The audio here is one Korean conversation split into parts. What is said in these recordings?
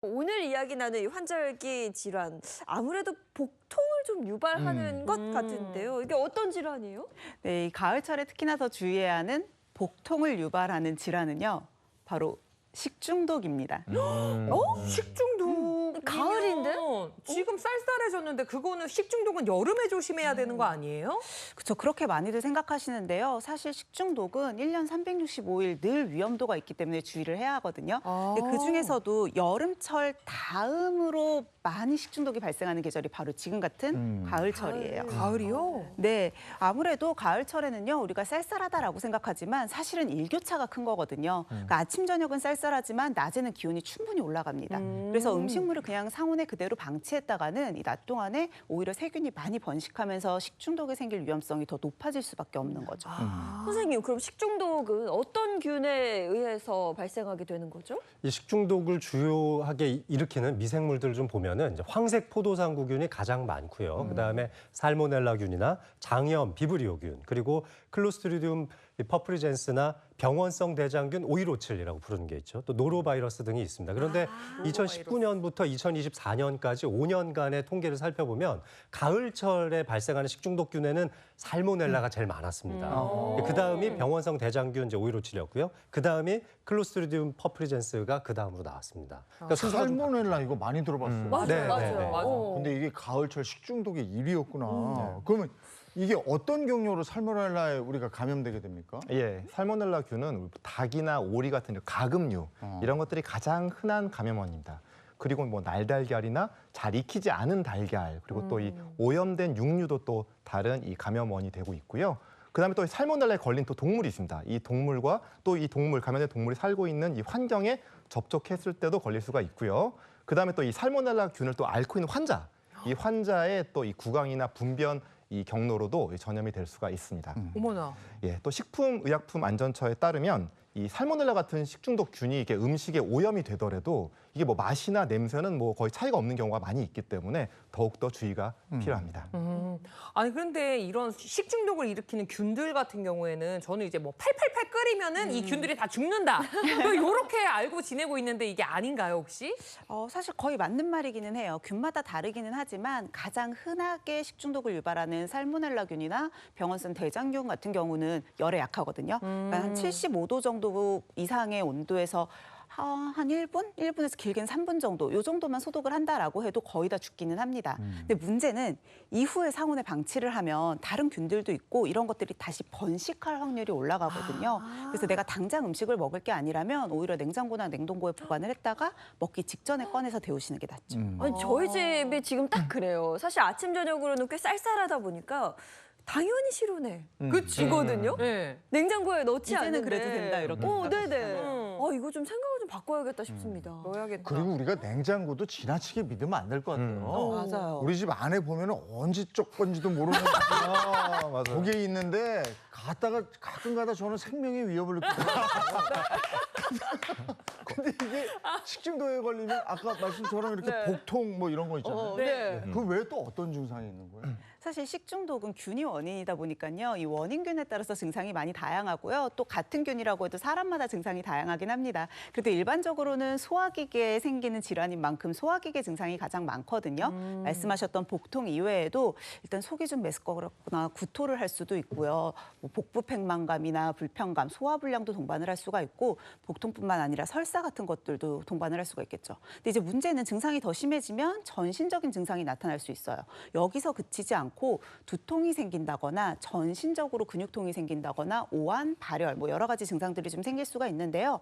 오늘 이야기 나눌 이 환절기 질환, 아무래도 복통을 좀 유발하는 것 같은데요. 이게 어떤 질환이에요? 네, 이 가을철에 특히나 더 주의해야 하는 복통을 유발하는 질환은요, 바로 식중독입니다. 식중독. 가을인데? 지금 쌀쌀해졌는데 그거는 식중독은 여름에 조심해야 되는 거 아니에요? 그렇죠. 그렇게 많이들 생각하시는데요. 사실 식중독은 1년 365일 늘 위험도가 있기 때문에 주의를 해야 하거든요. 근데 그중에서도 여름철 다음으로 많이 식중독이 발생하는 계절이 바로 지금 같은 가을철이에요. 가을이요? 네, 아무래도 가을철에는요, 우리가 쌀쌀하다라고 생각하지만 사실은 일교차가 큰 거거든요. 그러니까 아침, 저녁은 쌀쌀하지만 낮에는 기온이 충분히 올라갑니다. 그래서 음식물을 그냥 상온에 그대로 방치했다가는 이 낮 동안에 오히려 세균이 많이 번식하면서 식중독이 생길 위험성이 더 높아질 수밖에 없는 거죠. 선생님, 그럼 식중독은 어떤 균에 의해서 발생하게 되는 거죠? 이 식중독을 주요하게 일으키는 미생물들을 좀 보면은 이제 황색 포도상구균이 가장 많고요. 그다음에 살모넬라균이나 장염, 비브리오균, 그리고 클로스트리디움 퍼프리젠스나 병원성 대장균 5157이라고 부르는 게 있죠. 또 노로바이러스 등이 있습니다. 그런데 2019년부터 2024년까지 5년간의 통계를 살펴보면 가을철에 발생하는 식중독균에는 살모넬라가 제일 많았습니다. 그다음이 병원성 대장균 이제 5157이었고요. 그다음이 클로스트리디움 퍼프리젠스가 그다음으로 나왔습니다. 그러니까 순서가 좀 살모넬라 이거 많이 들어봤어요. 맞아요, 네, 맞아요. 네, 네. 근데 이게 가을철 식중독의 1위였구나. 그러면 이게 어떤 경로로 살모넬라에 우리가 감염되게 됩니까? 예, 살모넬라균은 닭이나 오리 같은 가금류 이런 것들이 가장 흔한 감염원입니다. 그리고 뭐 날달걀이나 잘 익히지 않은 달걀, 그리고 또 이 오염된 육류도 또 다른 이 감염원이 되고 있고요. 그다음에 또 살모넬라에 걸린 또 동물이 있습니다. 이 동물과 또 이 동물, 감염된 동물이 살고 있는 이 환경에 접촉했을 때도 걸릴 수가 있고요. 그다음에 또 이 살모넬라균을 또 앓고 있는 환자, 이 환자의 또 이 구강이나 분변 이 경로로도 전염이 될 수가 있습니다. 어머나. 예, 또 식품의약품안전처에 따르면 이 살모넬라 같은 식중독균이 이게 음식에 오염이 되더라도 이게 뭐 맛이나 냄새는 뭐 거의 차이가 없는 경우가 많이 있기 때문에 더욱더 주의가 필요합니다. 아니 그런데 이런 식중독을 일으키는 균들 같은 경우에는 저는 이제 뭐 팔팔팔 끓이면은 이 균들이 다 죽는다. 이렇게 알고 지내고 있는데 이게 아닌가요 혹시? 사실 거의 맞는 말이기는 해요. 균마다 다르기는 하지만 가장 흔하게 식중독을 유발하는 살모넬라균이나 병원성 대장균 같은 경우는 열에 약하거든요. 그러니까 한 75도 정도 이상의 온도에서 한 1분? 1분에서 길게는 3분 정도, 이 정도만 소독을 한다라고 해도 거의 다 죽기는 합니다. 근데 문제는 이후에 상온에 방치를 하면 다른 균들도 있고 이런 것들이 다시 번식할 확률이 올라가거든요. 그래서 내가 당장 음식을 먹을 게 아니라면 오히려 냉장고나 냉동고에 보관을 했다가 먹기 직전에 꺼내서 데우시는 게 낫죠. 아니, 저희 집이 지금 딱 그래요. 사실 아침, 저녁으로는 꽤 쌀쌀하다 보니까 당연히 실온에 이거든요. 네. 냉장고에 넣지 이제는 않는데. 그래도 된다, 이렇게 네네. 이거 좀 생각을 좀 바꿔야겠다 싶습니다. 넣어야겠다. 그리고 우리가 냉장고도 지나치게 믿으면 안 될 것 같아요. 맞아요. 우리 집 안에 보면 언제 쪽 건지도 모르는 고개 있는데 갔다가 가끔가다 저는 생명의 위협을 느끼거든요. 근데 이게 식중독에 걸리면 아까 말씀처럼 이렇게 복통 뭐 이런 거 있잖아요. 네. 그 외에 또 어떤 증상이 있는 거예요? 사실 식중독은 균이 원인이다 보니까요. 이 원인균에 따라서 증상이 많이 다양하고요. 또 같은 균이라고 해도 사람마다 증상이 다양하긴 합니다. 그래도 일반적으로는 소화기계에 생기는 질환인 만큼 소화기계 증상이 가장 많거든요. 말씀하셨던 복통 이외에도 일단 속이 좀 메스꺼거나 구토를 할 수도 있고요. 뭐 복부 팽만감이나 불편감, 소화불량도 동반을 할 수가 있고 복통뿐만 아니라 설사 같은 것들도 동반을 할 수가 있겠죠. 근데 이제 문제는 증상이 더 심해지면 전신적인 증상이 나타날 수 있어요. 여기서 그치지 않고 두통이 생긴다거나 전신적으로 근육통이 생긴다거나 오한, 발열 뭐 여러 가지 증상들이 좀 생길 수가 있는데요.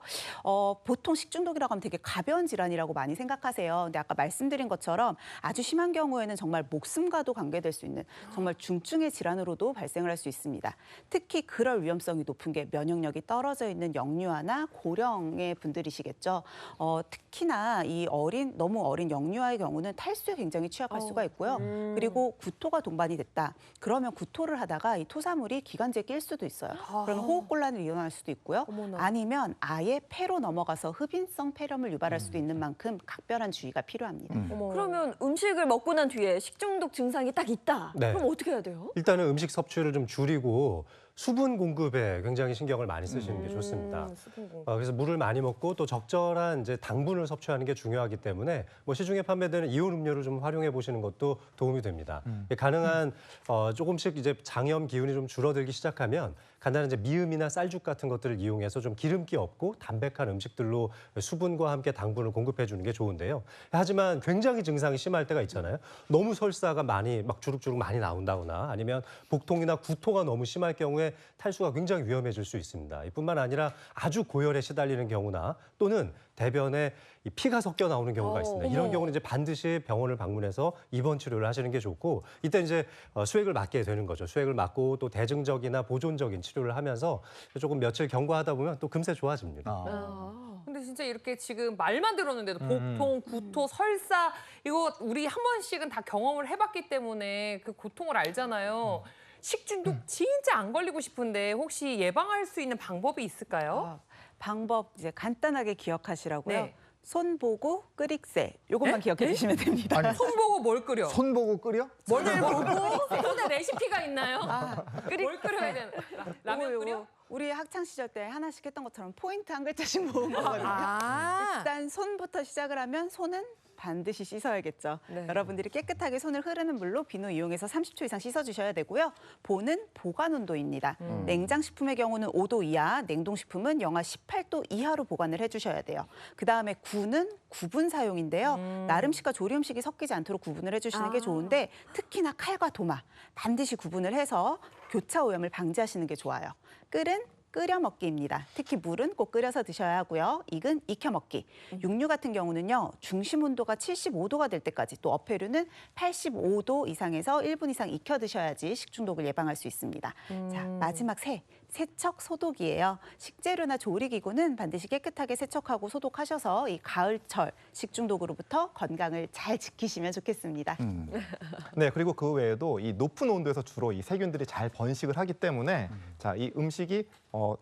보통 식중독이라고 하면 되게 가벼운 질환이라고 많이 생각하세요. 근데 아까 말씀드린 것처럼 아주 심한 경우에는 정말 목숨과도 관계될 수 있는 정말 중증의 질환으로도 발생을 할 수 있습니다. 특히 그럴 위험성이 높은 게 면역력이 떨어져 있는 영유아나 고령의 분들이시겠죠. 특히나 이 너무 어린 영유아의 경우는 탈수에 굉장히 취약할 수가 있고요. 그리고 구토가 동반이 됐다. 그러면 구토를 하다가 이 토사물이 기관지에 낄 수도 있어요. 그러면 호흡곤란을 일어날 수도 있고요. 아니면 아예 폐로 넘어가서 흡인성 폐렴을 유발할 수도 있는 만큼 각별한 주의가 필요합니다. 그러면 음식을 먹고 난 뒤에 식중독 증상이 딱 있다. 네. 그럼 어떻게 해야 돼요? 일단은 음식 섭취를 좀 줄이고 수분 공급에 굉장히 신경을 많이 쓰시는 게 좋습니다. 수분 공급. 그래서 물을 많이 먹고 또 적절한 이제 당분을 섭취하는 게 중요하기 때문에 뭐 시중에 판매되는 이온 음료를 좀 활용해 보시는 것도 도움이 됩니다. 가능한 조금씩 이제 장염 기운이 좀 줄어들기 시작하면 간단한 이제 미음이나 쌀죽 같은 것들을 이용해서 좀 기름기 없고 담백한 음식들로 수분과 함께 당분을 공급해 주는 게 좋은데요. 하지만 굉장히 증상이 심할 때가 있잖아요. 너무 설사가 많이 막 주룩주룩 많이 나온다거나 아니면 복통이나 구토가 너무 심할 경우에 탈수가 굉장히 위험해질 수 있습니다. 이뿐만 아니라 아주 고열에 시달리는 경우나 또는 대변에 이 피가 섞여 나오는 경우가 있습니다. 이런 경우는 이제 반드시 병원을 방문해서 입원 치료를 하시는 게 좋고 이때 이제 수액을 맞게 되는 거죠. 수액을 맞고 또 대증적이나 보존적인 치료를 하면서 조금 며칠 경과하다 보면 또 금세 좋아집니다. 근데 진짜 이렇게 지금 말만 들었는데도 복통, 구토, 설사 이거 우리 한 번씩은 다 경험을 해봤기 때문에 그 고통을 알잖아요. 식중독 진짜 안 걸리고 싶은데 혹시 예방할 수 있는 방법이 있을까요? 방법 이제 간단하게 기억하시라고요. 네. 손 보고 끓익새 요것만 기억해 주시면 됩니다. 아니, 손 보고 뭘 끓여? 손 보고 끓여? 뭘 보고? 손에 레시피가 있나요? 뭘 끓여야 되나? 라면 요거, 끓여? 요거 우리 학창 시절 때 하나씩 했던 것처럼 포인트 한 글자씩 모은 거거든요. 일단 손부터 시작을 하면 손은 반드시 씻어야겠죠. 네. 여러분들이 깨끗하게 손을 흐르는 물로 비누 이용해서 30초 이상 씻어주셔야 되고요. 보는 보관 온도입니다. 냉장식품의 경우는 5도 이하, 냉동식품은 영하 18도 이하로 보관을 해주셔야 돼요. 그다음에 구는 구분 사용인데요. 나름식과 조리음식이 섞이지 않도록 구분을 해주시는 게 좋은데 특히나 칼과 도마 반드시 구분을 해서 교차 오염을 방지하시는 게 좋아요. 끓은 끓여 먹기입니다. 특히 물은 꼭 끓여서 드셔야 하고요. 익은 익혀 먹기. 육류 같은 경우는요. 중심 온도가 75도가 될 때까지 또 어패류는 85도 이상에서 1분 이상 익혀 드셔야지 식중독을 예방할 수 있습니다. 자, 마지막 세척 소독이에요. 식재료나 조리기구는 반드시 깨끗하게 세척하고 소독하셔서 이 가을철 식중독으로부터 건강을 잘 지키시면 좋겠습니다. 네, 그리고 그 외에도 이 높은 온도에서 주로 이 세균들이 잘 번식을 하기 때문에 자, 이 음식이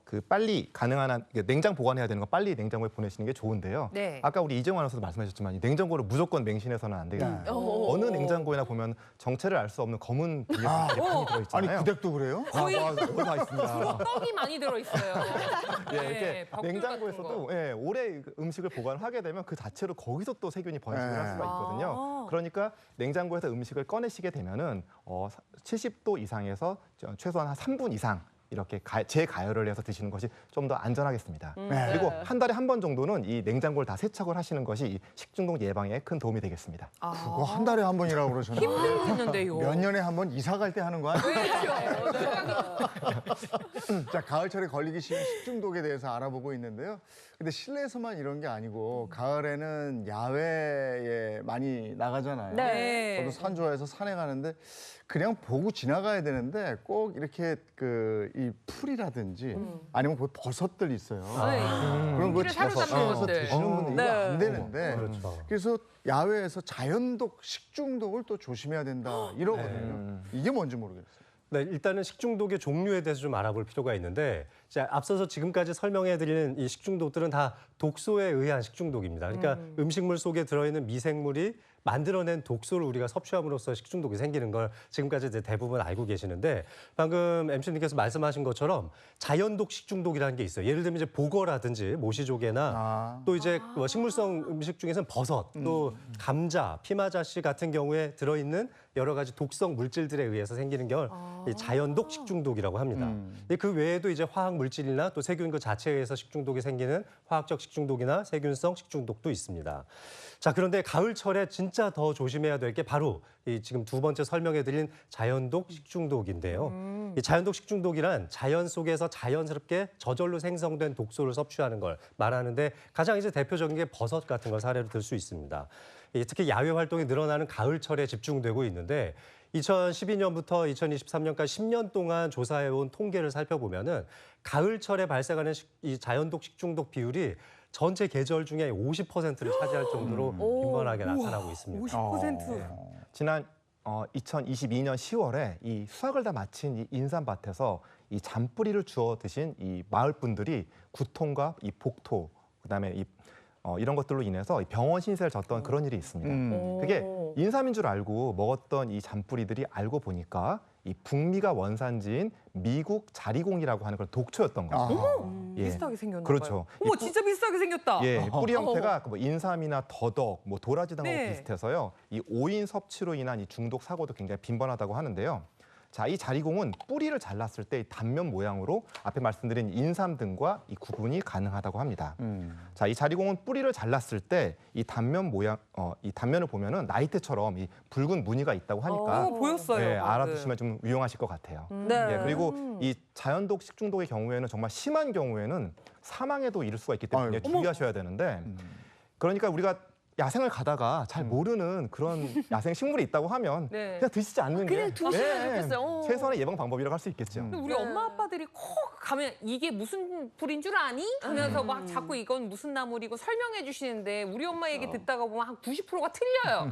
그 빨리 가능한 한 냉장 보관해야 되는 거 빨리 냉장고에 보내시는 게 좋은데요. 네. 아까 우리 이정환 아나운서도 말씀하셨지만 이 냉장고를 무조건 맹신해서는 안 되거든요. 어느 냉장고에나 보면 정체를 알 수 없는 검은 비닐판이 들어 아니, 있잖아요. 구덱도 그래요? 거의 다 있습니다. 떡이 많이 들어있어요. 예, 네, 이렇게 벽돌 같은 냉장고에서도 거. 예, 오래 음식을 보관하게 되면 그 자체로 거기서 또 세균이 번식을 할 수가 있거든요. 그러니까 냉장고에서 음식을 꺼내시게 되면은 70도 이상에서 최소한 한 3분 이상 이렇게 재가열을 해서 드시는 것이 좀 더 안전하겠습니다. 그리고 한 달에 한 번 정도는 이 냉장고를 다 세척을 하시는 것이 이 식중독 예방에 큰 도움이 되겠습니다. 그거 한 달에 한 번이라고 그러셨나요? 힘들겠는데요. 몇 년에 한 번 이사 갈 때 하는 거 아니에요? 그렇죠. 자, 가을철에 걸리기 쉬운 식중독에 대해서 알아보고 있는데요. 근데 실내에서만 이런 게 아니고 가을에는 야외에 많이 나가잖아요. 네. 저도 산 좋아해서 산에 가는데 그냥 보고 지나가야 되는데 꼭 이렇게 이 풀이라든지 아니면 거기 버섯들 있어요. 그런 거 풀을 집어서 사료잡는 집어서 것들. 드시는 분들 이거 안 되는데 그렇죠. 그래서 야외에서 자연독 식중독을 또 조심해야 된다 이러거든요. 이게 뭔지 모르겠어요. 네, 일단은 식중독의 종류에 대해서 좀 알아볼 필요가 있는데 자, 앞서서 지금까지 설명해드리는 이 식중독들은 다 독소에 의한 식중독입니다. 그러니까 음식물 속에 들어있는 미생물이 만들어낸 독소를 우리가 섭취함으로써 식중독이 생기는 걸 지금까지 이제 대부분 알고 계시는데 방금 MC님께서 말씀하신 것처럼 자연독 식중독이라는 게 있어요. 예를 들면 이제 보거라든지 모시조개나 또 이제 뭐 식물성 음식 중에서는 버섯, 또 감자, 피마자씨 같은 경우에 들어있는 여러 가지 독성 물질들에 의해서 생기는 걸 이 자연독 식중독이라고 합니다. 그 외에도 이제 화학 물질이나 또 세균 그 자체에 의해서 식중독이 생기는 화학적 식중독이나 세균성 식중독도 있습니다. 자, 그런데 가을철에 진짜 더 조심해야 될 게 바로 이 지금 두 번째 설명해드린 자연독 식중독인데요. 이 자연독 식중독이란 자연 속에서 자연스럽게 저절로 생성된 독소를 섭취하는 걸 말하는데 가장 이제 대표적인 게 버섯 같은 걸 사례로 들 수 있습니다. 특히 야외 활동이 늘어나는 가을철에 집중되고 있는데 2012년부터 2023년까지 10년 동안 조사해온 통계를 살펴보면은 가을철에 발생하는 이 자연독 식중독 비율이 전체 계절 중에 50%를 차지할 정도로 빈번하게 나타나고 있습니다. 50%. 지난 2022년 10월에 이 수확을 다 마친 이 인삼밭에서 이 잔뿌리를 주워 드신 이 마을 분들이 구통과 이 복토 그다음에 이런 것들로 인해서 병원 신세를 졌던 그런 일이 있습니다. 그게 인삼인 줄 알고 먹었던 이 잔뿌리들이 알고 보니까 이 북미가 원산지인 미국 자리공이라고 하는 그런 독초였던 거죠. 예. 비슷하게 생겼나 그렇죠. 봐요. 어머, 진짜 비슷하게 생겼다. 예, 뿌리 형태가 뭐 인삼이나 더덕, 뭐 도라지 등하고 네. 비슷해서요. 이 오인 섭취로 인한 이 중독 사고도 굉장히 빈번하다고 하는데요. 자, 이 자리공은 뿌리를 잘랐을 때 이 단면 모양으로 앞에 말씀드린 인삼 등과 이 구분이 가능하다고 합니다. 자, 이 자리공은 뿌리를 잘랐을 때 이 단면 모양, 이 단면을 보면은 나이테처럼 이 붉은 무늬가 있다고 하니까 보였어요. 예, 방금. 알아두시면 좀 유용하실 것 같아요. 네. 예, 그리고 이 자연독 식중독의 경우에는 정말 심한 경우에는 사망에도 이를 수가 있기 때문에 아이고. 주의하셔야 되는데 그러니까 우리가 야생을 가다가 잘 모르는 그런 야생 식물이 있다고 하면 네. 그냥 드시지 않는 게 그냥 두시면 좋겠어요. 어. 최소한의 예방 방법이라고 할 수 있겠죠. 근데 우리 네. 엄마 아빠들이 꼭 가면 이게 무슨 풀인 줄 아니? 하면서 막 자꾸 이건 무슨 나물이고 설명해 주시는데 우리 엄마 얘기 듣다가 보면 한 90%가 틀려요.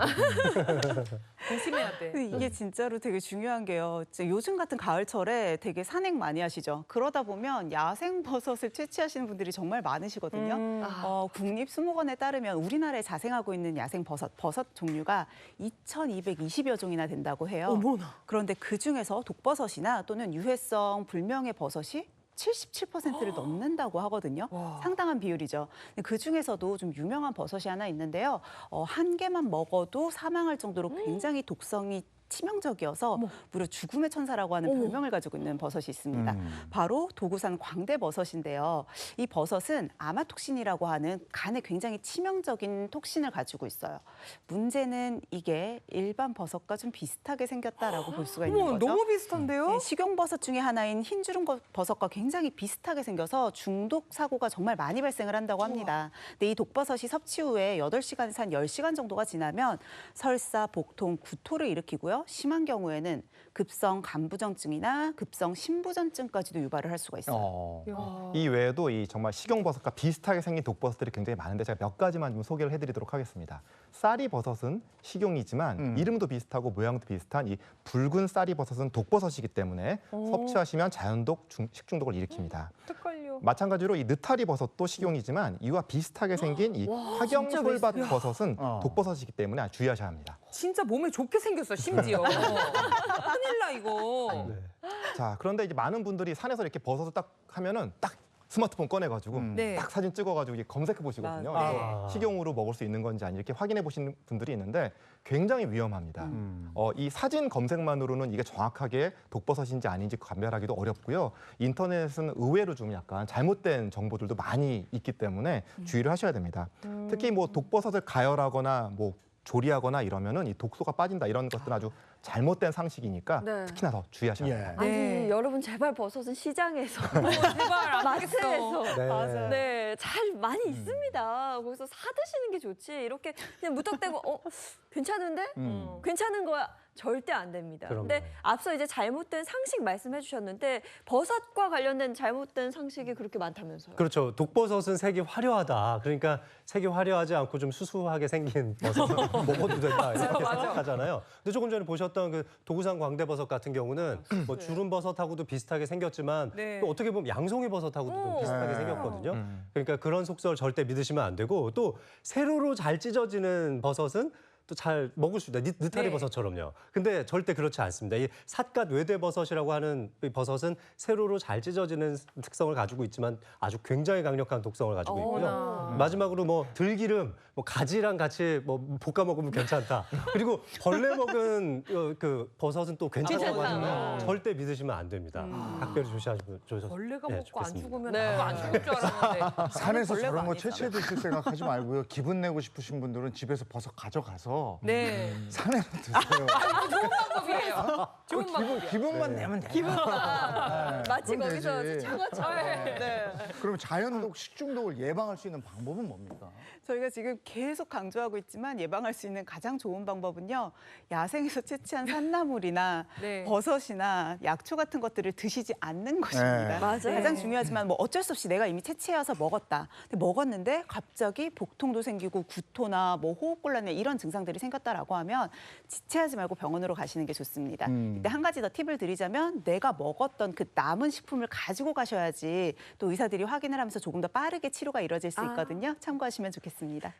조심해야 돼. 근데 이게 진짜로 되게 중요한 게요. 이제 요즘 같은 가을철에 되게 산행 많이 하시죠. 그러다 보면 야생 버섯을 채취하시는 분들이 정말 많으시거든요. 국립수목원에 따르면 우리나라에 자생하고 있는 야생 버섯 종류가 2,220여 종이나 된다고 해요. 그런데 그 중에서 독버섯이나 또는 유해성 불명의 버섯이 77%를 넘는다고 하거든요. 상당한 비율이죠. 그 중에서도 좀 유명한 버섯이 하나 있는데요. 한 개만 먹어도 사망할 정도로 굉장히 독성이 치명적이어서 무려 죽음의 천사라고 하는 별명을 가지고 있는 버섯이 있습니다. 바로 도구산 광대버섯인데요. 이 버섯은 아마톡신이라고 하는 간에 굉장히 치명적인 톡신을 가지고 있어요. 문제는 이게 일반 버섯과 좀 비슷하게 생겼다라고 볼 수가 있는 어머, 거죠. 너무 비슷한데요? 네, 식용버섯 중에 하나인 흰주름 버섯과 굉장히 비슷하게 생겨서 중독 사고가 정말 많이 발생을 한다고 합니다. 근데 이 독버섯이 섭취 후에 8시간에서 한 10시간 정도가 지나면 설사, 복통, 구토를 일으키고요. 심한 경우에는 급성 간부전증이나 급성 신부전증까지도 유발을 할 수가 있어요. 이 외에도 이 정말 식용버섯과 비슷하게 생긴 독버섯들이 굉장히 많은데 제가 몇 가지만 좀 소개를 해드리도록 하겠습니다. 쌀이버섯은 식용이지만 이름도 비슷하고 모양도 비슷한 이 붉은 쌀이버섯은 독버섯이기 때문에 섭취하시면 자연독 식중독을 일으킵니다. 헷갈려. 마찬가지로 이 느타리버섯도 식용이지만 이와 비슷하게 생긴 이 화경솔밭버섯은 독버섯이기 때문에 주의하셔야 합니다. 진짜 몸에 좋게 생겼어, 심지어. 큰일 나, 이거. 자, 그런데 이제 많은 분들이 산에서 이렇게 버섯을 딱 하면은 딱 스마트폰 꺼내가지고 네. 딱 사진 찍어가지고 이게 검색해 보시거든요. 맞아요. 그래서 식용으로 먹을 수 있는 건지 아니 이렇게 확인해 보시는 분들이 있는데 굉장히 위험합니다. 이 사진 검색만으로는 이게 정확하게 독버섯인지 아닌지 감별하기도 어렵고요. 인터넷은 의외로 좀 약간 잘못된 정보들도 많이 있기 때문에 주의를 하셔야 됩니다. 특히 뭐 독버섯을 가열하거나 뭐 조리하거나 이러면은 이 독소가 빠진다 이런 것들은 아주 잘못된 상식이니까 네. 특히나 더 주의하셔야 예. 합니다. 아니 네. 여러분 제발 버섯은 시장에서 제발 안 하겠어. 마트에서 네. 맞아요. 네, 잘 많이 있습니다. 거기서 사 드시는 게 좋지. 이렇게 그냥 무턱대고 괜찮은데? 괜찮은 거야. 절대 안 됩니다. 그럼요. 근데 앞서 이제 잘못된 상식 말씀해 주셨는데 버섯과 관련된 잘못된 상식이 그렇게 많다면서요. 그렇죠. 독버섯은 색이 화려하다. 그러니까 색이 화려하지 않고 좀 수수하게 생긴 버섯은 먹어도 된다 이렇게 맞아. 생각하잖아요. 근데 조금 전에 보셨던 그 도구산 광대버섯 같은 경우는 뭐 주름버섯하고도 비슷하게 생겼지만 네. 또 어떻게 보면 양송이버섯하고도 좀 비슷하게 네. 생겼거든요. 그러니까 그런 속설 절대 믿으시면 안 되고 또 세로로 잘 찢어지는 버섯은 또 잘 먹을 수 있다. 느타리 네. 버섯처럼요. 근데 절대 그렇지 않습니다. 이 삿갓 외대버섯이라고 하는 이 버섯은 세로로 잘 찢어지는 특성을 가지고 있지만 아주 굉장히 강력한 독성을 가지고 있고요. 어머나. 마지막으로 뭐 들기름, 뭐 가지랑 같이 뭐 볶아 먹으면 괜찮다. 그리고 벌레 먹은 그 버섯은 또 괜찮다고 괜찮다. 하시면 절대 믿으시면 안 됩니다. 각별히 조심하시면 벌레가 네, 먹고 안 좋겠습니다. 죽으면 네. 나도 안 죽을 줄 알았는데. 산에서 벌레가 저런 거 아니잖아. 채취해 드실 생각하지 말고요. 기분 내고 싶으신 분들은 집에서 버섯 가져가서 네. 산에서 드세요. 좋은 방법이에요. 좋은 방법이에요. 기분만 내면 돼요. 마치 그럼 거기서 되지. 창어처럼. 네. 그럼 자연독 식중독을 예방할 수 있는 방법은 뭡니까? 저희가 지금 계속 강조하고 있지만 예방할 수 있는 가장 좋은 방법은요. 야생에서 채취한 산나물이나 네. 버섯이나 약초 같은 것들을 드시지 않는 것입니다. 네. 맞아요. 가장 중요하지만 뭐 어쩔 수 없이 내가 이미 채취해서 먹었다. 근데 먹었는데 갑자기 복통도 생기고 구토나 뭐 호흡곤란이나 이런 증상들이 생겼다라고 하면 지체하지 말고 병원으로 가시는 게 좋습니다. 근데 한 가지 더 팁을 드리자면 내가 먹었던 그 남은 식품을 가지고 가셔야지 또 의사들이 확인을 하면서 조금 더 빠르게 치료가 이루어질 수 있거든요. 참고하시면 좋겠습니다.